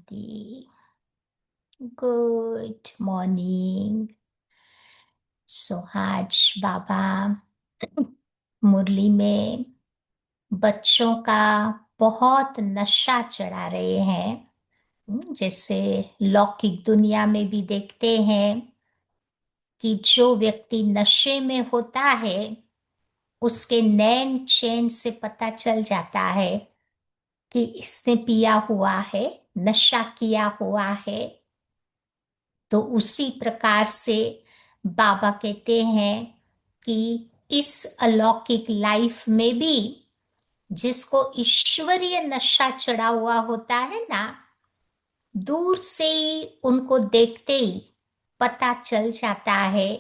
शांति। Good morning. आज बाबा मुरली में बच्चों का बहुत नशा चढ़ा रहे हैं। जैसे लौकिक दुनिया में भी देखते हैं कि जो व्यक्ति नशे में होता है उसके नैन चैन से पता चल जाता है कि इसने पिया हुआ है, नशा किया हुआ है। तो उसी प्रकार से बाबा कहते हैं कि इस अलौकिक लाइफ में भी जिसको ईश्वरीय नशा चढ़ा हुआ होता है ना, दूर से ही उनको देखते ही पता चल जाता है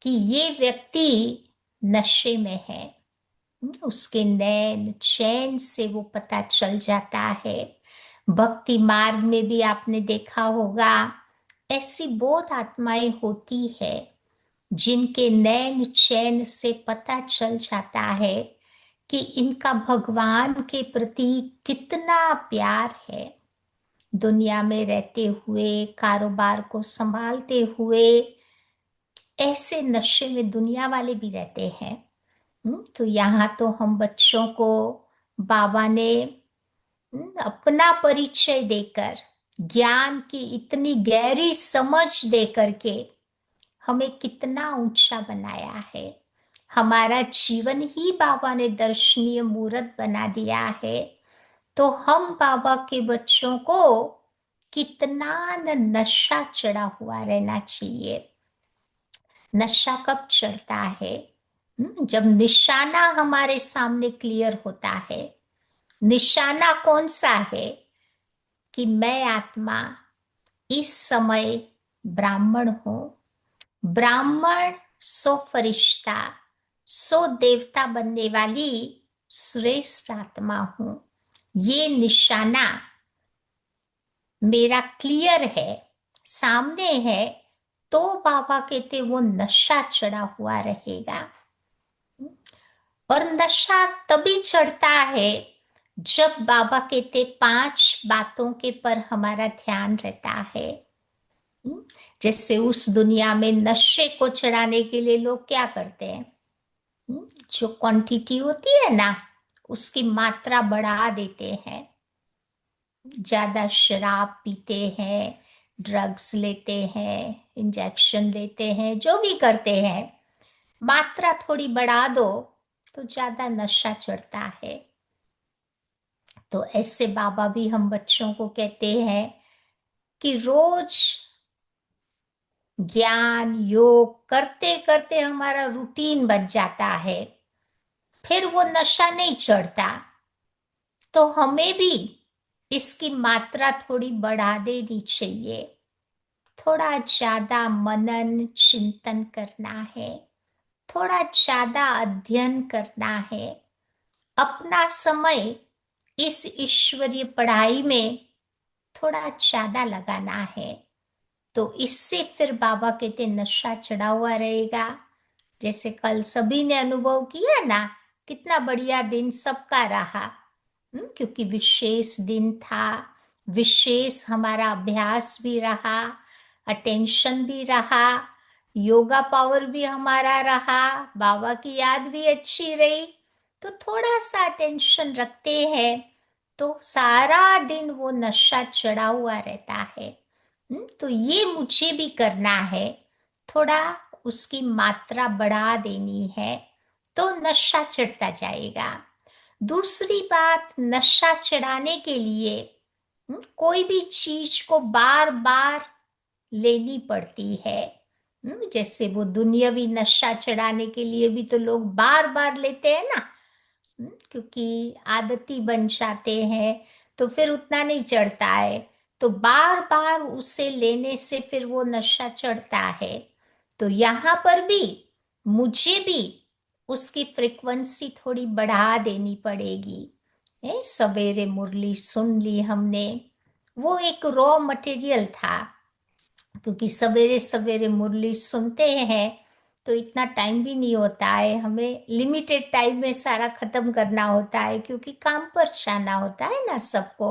कि ये व्यक्ति नशे में है। उसके नैन चैन से वो पता चल जाता है। भक्ति मार्ग में भी आपने देखा होगा, ऐसी बहुत आत्माएं होती है जिनके नैन चैन से पता चल जाता है कि इनका भगवान के प्रति कितना प्यार है। दुनिया में रहते हुए, कारोबार को संभालते हुए ऐसे नशे में दुनिया वाले भी रहते हैं। तो यहाँ तो हम बच्चों को बाबा ने अपना परिचय देकर, ज्ञान की इतनी गहरी समझ दे करके हमें कितना ऊंचा बनाया है। हमारा जीवन ही बाबा ने दर्शनीय मूर्त बना दिया है। तो हम बाबा के बच्चों को कितना नशा चढ़ा हुआ रहना चाहिए। नशा कब चढ़ता है? जब निशाना हमारे सामने क्लियर होता है। निशाना कौन सा है? कि मैं आत्मा इस समय ब्राह्मण हूं। ब्राह्मण सो फरिश्ता, सो देवता बनने वाली श्रेष्ठ आत्मा हूं। ये निशाना मेरा क्लियर है, सामने है। तो बाबा कहते वो नशा चढ़ा हुआ रहेगा। और नशा तभी चढ़ता है जब बाबा कहते 5 बातों के पर हमारा ध्यान रहता है। जैसे उस दुनिया में नशे को चढ़ाने के लिए लोग क्या करते हैं? जो क्वांटिटी होती है ना, उसकी मात्रा बढ़ा देते हैं। ज्यादा शराब पीते हैं, ड्रग्स लेते हैं, इंजेक्शन लेते हैं, जो भी करते हैं, मात्रा थोड़ी बढ़ा दो तो ज्यादा नशा चढ़ता है। तो ऐसे बाबा भी हम बच्चों को कहते हैं कि रोज ज्ञान योग करते करते हमारा रूटीन बन जाता है, फिर वो नशा नहीं चढ़ता। तो हमें भी इसकी मात्रा थोड़ी बढ़ा देनी चाहिए। थोड़ा ज्यादा मनन चिंतन करना है, थोड़ा ज्यादा अध्ययन करना है, अपना समय इस ईश्वरीय पढ़ाई में थोड़ा ज्यादा लगाना है। तो इससे फिर बाबा कहते नशा चढ़ा हुआ रहेगा। जैसे कल सभी ने अनुभव किया ना, कितना बढ़िया दिन सबका रहा। क्योंकि विशेष दिन था, विशेष हमारा अभ्यास भी रहा, अटेंशन भी रहा, योगा पावर भी हमारा रहा, बाबा की याद भी अच्छी रही। तो थोड़ा सा अटेंशन रखते हैं तो सारा दिन वो नशा चढ़ा हुआ रहता है। तो ये मुझे भी करना है, थोड़ा उसकी मात्रा बढ़ा देनी है तो नशा चढ़ता जाएगा। दूसरी बात, नशा चढ़ाने के लिए कोई भी चीज को बार बार लेनी पड़ती है। जैसे वो दुनियावी नशा चढ़ाने के लिए भी तो लोग बार बार लेते हैं ना। क्योंकि आदती बन जाते हैं तो फिर उतना नहीं चढ़ता है। तो बार बार उसे लेने से फिर वो नशा चढ़ता है। तो यहाँ पर भी मुझे भी उसकी फ्रीक्वेंसी थोड़ी बढ़ा देनी पड़ेगी। सवेरे मुरली सुन ली हमने, वो एक रॉ मटेरियल था। क्योंकि सवेरे सवेरे मुरली सुनते हैं तो इतना टाइम भी नहीं होता है, हमें लिमिटेड टाइम में सारा खत्म करना होता है क्योंकि काम पर जाना होता है ना सबको।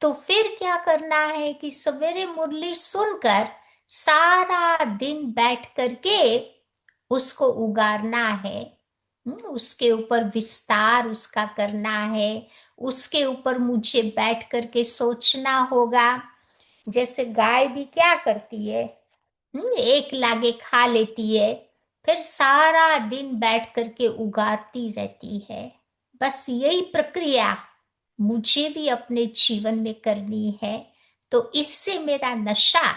तो फिर क्या करना है कि सवेरे मुरली सुनकर सारा दिन बैठ करके उसको उगारना है। उसके ऊपर विस्तार उसका करना है। उसके ऊपर मुझे बैठ करके सोचना होगा। जैसे गाय भी क्या करती है, एक लागे खा लेती है, फिर सारा दिन बैठ करके उगारती रहती है। बस यही प्रक्रिया मुझे भी अपने जीवन में करनी है, तो इससे मेरा नशा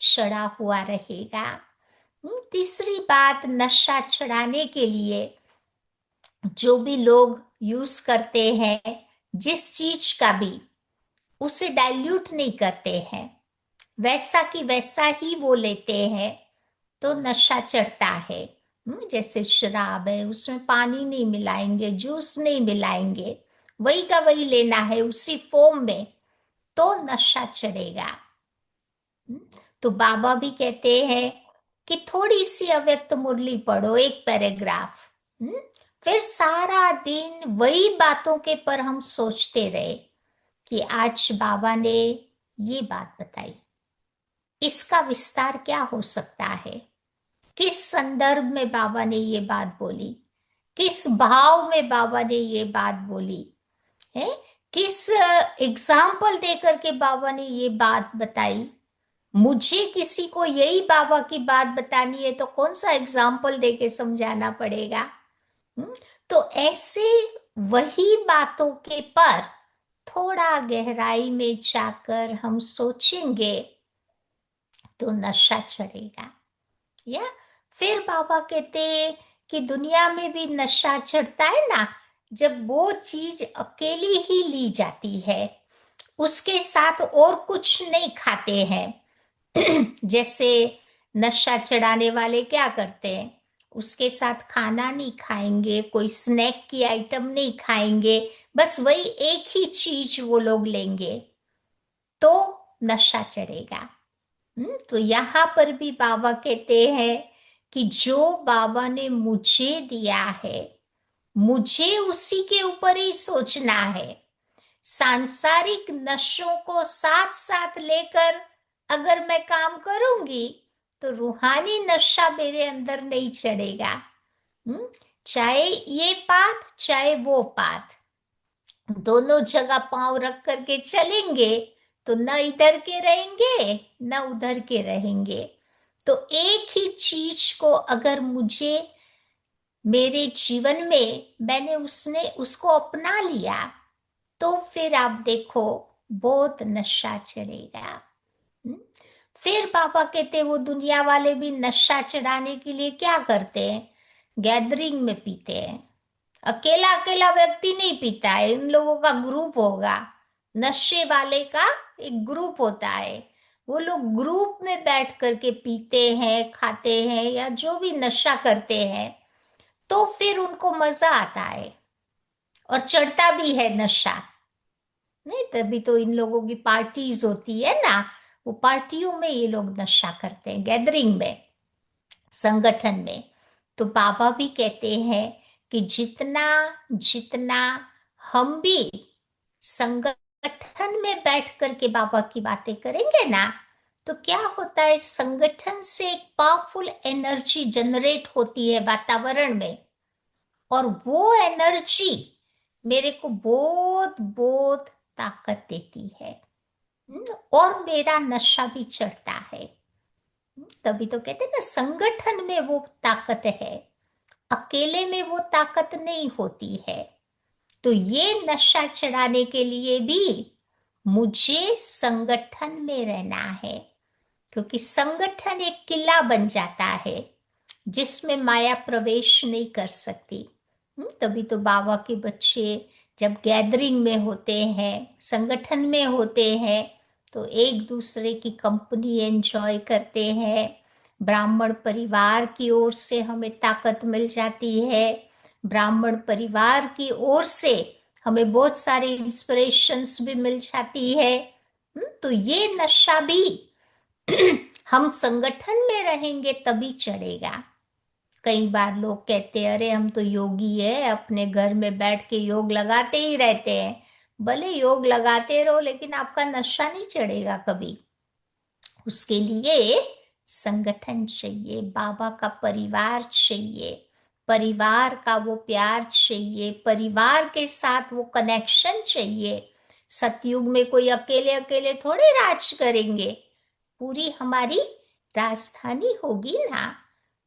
चढ़ा हुआ रहेगा। तीसरी बात, नशा चढ़ाने के लिए जो भी लोग यूज करते हैं, जिस चीज का भी, उसे डाइल्यूट नहीं करते हैं, वैसा की वैसा ही वो लेते हैं, तो नशा चढ़ता है। जैसे शराब है, उसमें पानी नहीं मिलाएंगे, जूस नहीं मिलाएंगे, वही का वही लेना है उसी फॉर्म में, तो नशा चढ़ेगा। तो बाबा भी कहते हैं कि थोड़ी सी अव्यक्त मुरली पढ़ो, एक पैराग्राफ, फिर सारा दिन वही बातों के पर हम सोचते रहे कि आज बाबा ने ये बात बताई, इसका विस्तार क्या हो सकता है, किस संदर्भ में बाबा ने ये बात बोली, किस भाव में बाबा ने ये बात बोली है, किस एग्जाम्पल देकर के बाबा ने ये बात बताई। मुझे किसी को यही बाबा की बात बतानी है तो कौन सा एग्जाम्पल देके समझाना पड़ेगा। हम्म, तो ऐसे वही बातों के पर थोड़ा गहराई में जाकर हम सोचेंगे तो नशा चढ़ेगा। या फिर बाबा कहते हैं कि दुनिया में भी नशा चढ़ता है ना, जब वो चीज अकेली ही ली जाती है, उसके साथ और कुछ नहीं खाते हैं। जैसे नशा चढ़ाने वाले क्या करते हैं, उसके साथ खाना नहीं खाएंगे, कोई स्नैक की आइटम नहीं खाएंगे, बस वही एक ही चीज वो लोग लेंगे, तो नशा चढ़ेगा। तो यहां पर भी बाबा कहते हैं कि जो बाबा ने मुझे दिया है, मुझे उसी के ऊपर ही सोचना है। सांसारिक नशों को साथ साथ लेकर अगर मैं काम करूंगी तो रूहानी नशा मेरे अंदर नहीं चढ़ेगा। चाहे ये पाथ चाहे वो पाथ, दोनों जगह पांव रख करके चलेंगे तो न इधर के रहेंगे न उधर के रहेंगे। तो एक ही चीज को अगर मुझे मेरे जीवन में मैंने उसको अपना लिया, तो फिर आप देखो बहुत नशा चढ़ेगा। हम्म? फिर पापा कहते वो दुनिया वाले भी नशा चढ़ाने के लिए क्या करते हैं, गैदरिंग में पीते हैं। अकेला अकेला व्यक्ति नहीं पीता है, इन लोगों का ग्रुप होगा, नशे वाले का एक ग्रुप होता है, वो लोग ग्रुप में बैठ करके पीते हैं, खाते हैं, या जो भी नशा करते हैं, तो फिर उनको मजा आता है और चढ़ता भी है नशा। नहीं, तभी तो इन लोगों की पार्टीज होती है ना, वो पार्टियों में ये लोग नशा करते हैं, गैदरिंग में, संगठन में। तो बाबा भी कहते हैं कि जितना जितना हम भी संगठन में बैठ करके बाबा की बातें करेंगे ना, तो क्या होता है, संगठन से एक पावरफुल एनर्जी जनरेट होती है वातावरण में, और वो एनर्जी मेरे को बहुत बहुत ताकत देती है। और मेरा नशा भी चढ़ता है। तभी तो कहते हैं ना, संगठन में वो ताकत है, अकेले में वो ताकत नहीं होती है। तो ये नशा चढ़ाने के लिए भी मुझे संगठन में रहना है, क्योंकि संगठन एक किला बन जाता है जिसमें माया प्रवेश नहीं कर सकती। तभी तो बाबा के बच्चे जब गैदरिंग में होते हैं, संगठन में होते हैं, तो एक दूसरे की कंपनी एंजॉय करते हैं। ब्राह्मण परिवार की ओर से हमें ताकत मिल जाती है, ब्राह्मण परिवार की ओर से हमें बहुत सारी इंस्पिरेशंस भी मिल जाती है। तो ये नशा भी हम संगठन में रहेंगे तभी चढ़ेगा। कई बार लोग कहते हैं अरे हम तो योगी है, अपने घर में बैठ के योग लगाते ही रहते हैं, भले योग लगाते रहो लेकिन आपका नशा नहीं चढ़ेगा कभी। उसके लिए संगठन चाहिए, बाबा का परिवार चाहिए, परिवार का वो प्यार चाहिए, परिवार के साथ वो कनेक्शन चाहिए। सतयुग में कोई अकेले अकेले थोड़े राज करेंगे, पूरी हमारी राजधानी होगी ना।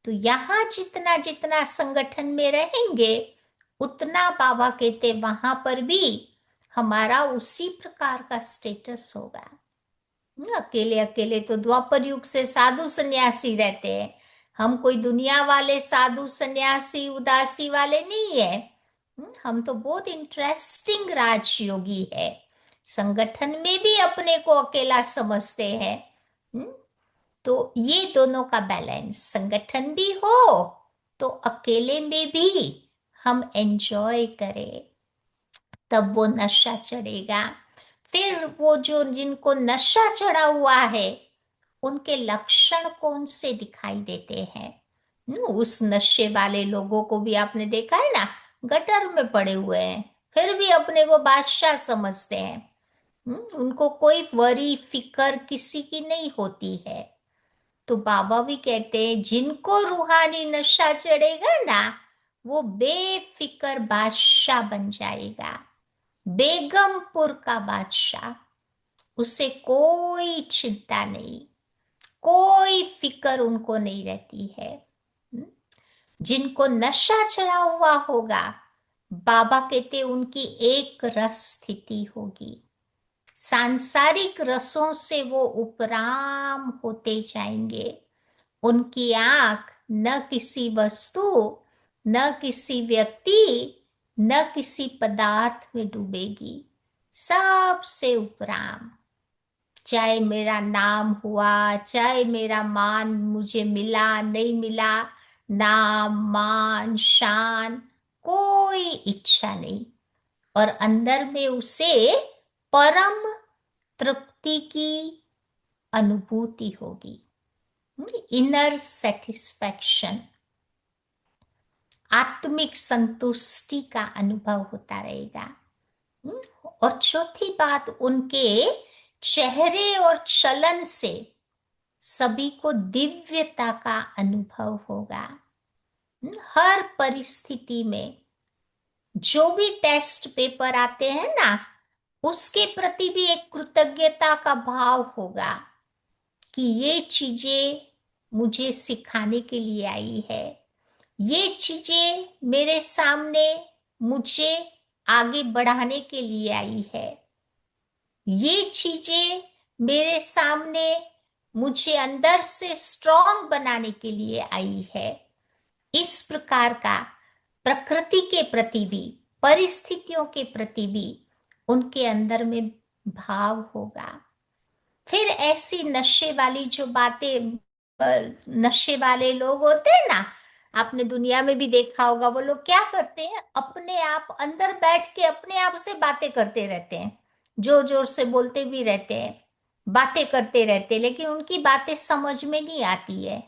तो यहाँ जितना जितना संगठन में रहेंगे उतना बाबा कहते वहां पर भी हमारा उसी प्रकार का स्टेटस होगा। अकेले अकेले तो द्वापर युग से साधु सन्यासी रहते हैं, हम कोई दुनिया वाले साधु सन्यासी उदासी वाले नहीं है। हम तो बहुत इंटरेस्टिंग राजयोगी है, संगठन में भी अपने को अकेला समझते हैं। हम्म, तो ये दोनों का बैलेंस, संगठन भी हो तो अकेले में भी हम एंजॉय करें, तब वो नशा चढ़ेगा। फिर वो जो जिनको नशा चढ़ा हुआ है उनके लक्षण कौन से दिखाई देते हैं? उस नशे वाले लोगों को भी आपने देखा है ना, गटर में पड़े हुए हैं फिर भी अपने को बादशाह समझते हैं। उनको कोई वरी फिकर किसी की नहीं होती है। तो बाबा भी कहते हैं जिनको रूहानी नशा चढ़ेगा ना वो बेफिकर बादशाह बन जाएगा, बेगमपुर का बादशाह। उसे कोई चिंता नहीं, कोई फिकर उनको नहीं रहती है। हम्म? जिनको नशा चढ़ा हुआ होगा बाबा कहते उनकी एक रस स्थिति होगी, सांसारिक रसों से वो उपराम होते जाएंगे। उनकी आंख न किसी वस्तु, न किसी व्यक्ति, न किसी पदार्थ में डूबेगी, सबसे उपराम। चाहे मेरा नाम हुआ, चाहे मेरा मान मुझे मिला नहीं मिला, नाम मान शान कोई इच्छा नहीं, और अंदर में उसे परम तृप्ति की अनुभूति होगी, इनर सेटिस्फैक्शन, आत्मिक संतुष्टि का अनुभव होता रहेगा। और चौथी बात, उनके चेहरे और चलन से सभी को दिव्यता का अनुभव होगा। हर परिस्थिति में जो भी टेस्ट पेपर आते हैं ना उसके प्रति भी एक कृतज्ञता का भाव होगा कि ये चीजें मुझे सिखाने के लिए आई है, ये चीजें मेरे सामने मुझे आगे बढ़ाने के लिए आई है, ये चीजें मेरे सामने मुझे अंदर से स्ट्रांग बनाने के लिए आई है। इस प्रकार का प्रकृति के प्रति भी, परिस्थितियों के प्रति भी उनके अंदर में भाव होगा। फिर ऐसी नशे वाली जो बातें, नशे वाले लोग होते हैं ना, आपने दुनिया में भी देखा होगा, वो लोग क्या करते हैं, अपने आप अंदर बैठ के अपने आप से बातें करते रहते हैं, जोर जोर से बोलते भी रहते हैं, बातें करते रहते हैं, लेकिन उनकी बातें समझ में नहीं आती है।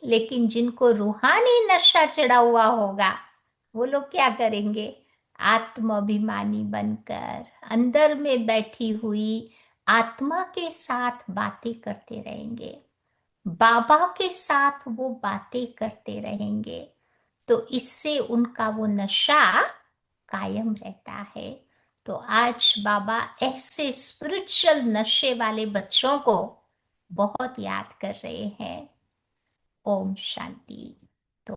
लेकिन जिनको रूहानी नशा चढ़ा हुआ होगा वो लोग क्या करेंगे, आत्माभिमानी बनकर अंदर में बैठी हुई आत्मा के साथ बातें करते रहेंगे, बाबा के साथ वो बातें करते रहेंगे। तो इससे उनका वो नशा कायम रहता है। तो आज बाबा ऐसे स्पिरिचुअल नशे वाले बच्चों को बहुत याद कर रहे हैं। ओम शांति। तो